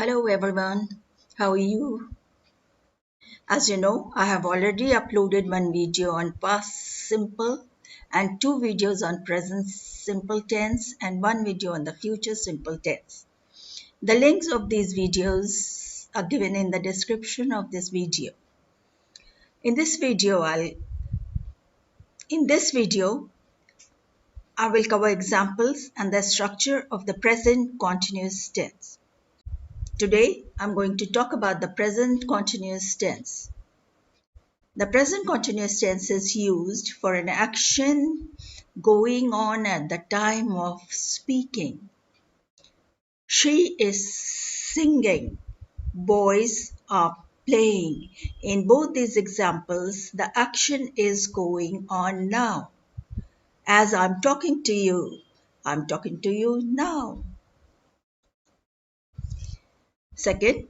Hello everyone, how are you? As you know, I have already uploaded one video on past simple and two videos on present simple tense and one video on the future simple tense. The links of these videos are given in the description of this video. In this video, I will cover examples and the structure of the present continuous tense. Today, I'm going to talk about the present continuous tense. The present continuous tense is used for an action going on at the time of speaking. She is singing. Boys are playing. In both these examples, the action is going on now. As I'm talking to you now. Second,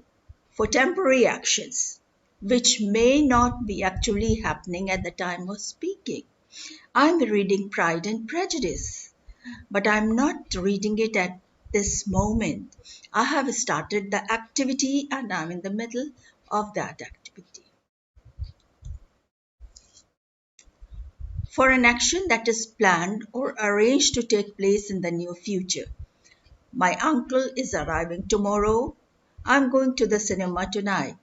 for temporary actions, which may not be actually happening at the time of speaking. I'm reading Pride and Prejudice, but I'm not reading it at this moment. I have started the activity and I'm in the middle of that activity. For an action that is planned or arranged to take place in the near future. My uncle is arriving tomorrow. I'm going to the cinema tonight.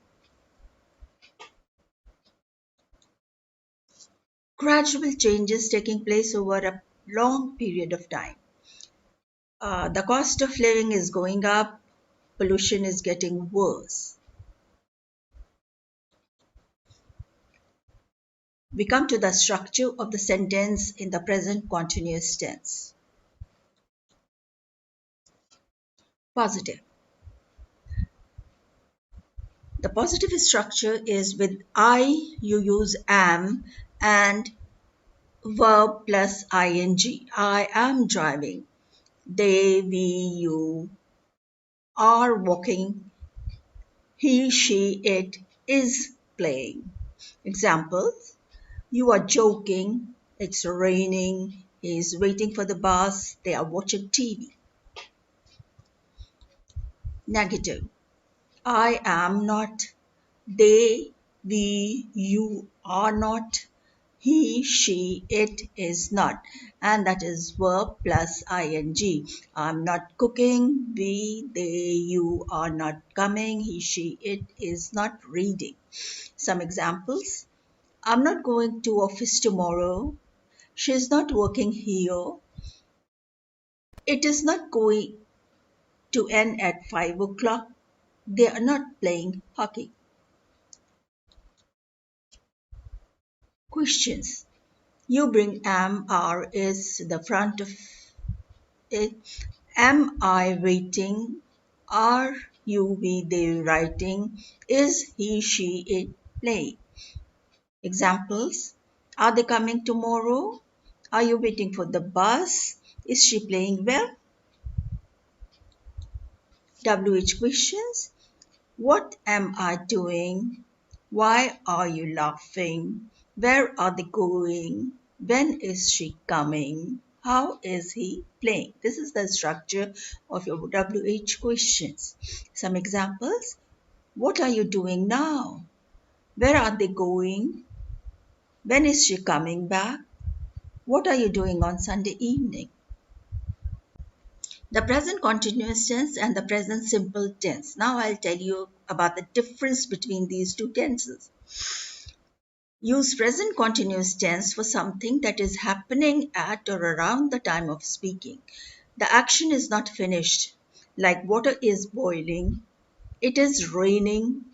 Gradual changes taking place over a long period of time. The cost of living is going up, pollution is getting worse. We come to the structure of the sentence in the present continuous tense. Positive. The positive structure is with I, you use am and verb plus ing. I am driving. They, we, you are walking. He, she, it is playing. Examples. You are joking. It's raining. He is waiting for the bus. They are watching TV. Negative. I am not. They, we, you are not. He, she, it is not. And that is verb plus ing. I'm not cooking. We, they, you are not coming. He, she, it is not reading. Some examples. I'm not going to office tomorrow. She is not working here. It is not going to end at 5 o'clock. They are not playing hockey. Questions. You bring am, are, is the front of it. Am I waiting? Are you, we, they writing? Is he, she, it playing? Examples. Are they coming tomorrow? Are you waiting for the bus? Is she playing well? WH questions. What am I doing? Why are you laughing? Where are they going? When is she coming? How is he playing? This is the structure of your WH questions. Some examples. What are you doing now? Where are they going? When is she coming back? What are you doing on Sunday evening? The present continuous tense and the present simple tense. Now I'll tell you about the difference between these two tenses. Use present continuous tense for something that is happening at or around the time of speaking. The action is not finished, like water is boiling, it is raining.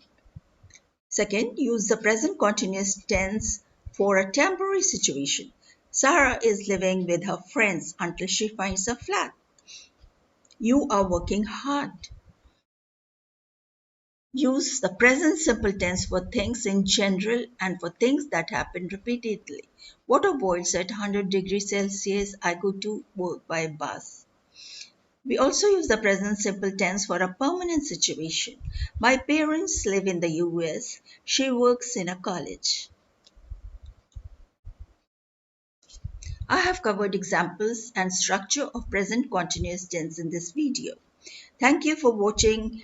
Second, use the present continuous tense for a temporary situation. Sarah is living with her friends until she finds a flat. You are working hard. Use the present simple tense for things in general and for things that happen repeatedly. Water boils at 100 degrees Celsius. I go to work by bus. We also use the present simple tense for a permanent situation. My parents live in the US. She works in a college. I have covered examples and structure of present continuous tense in this video. Thank you for watching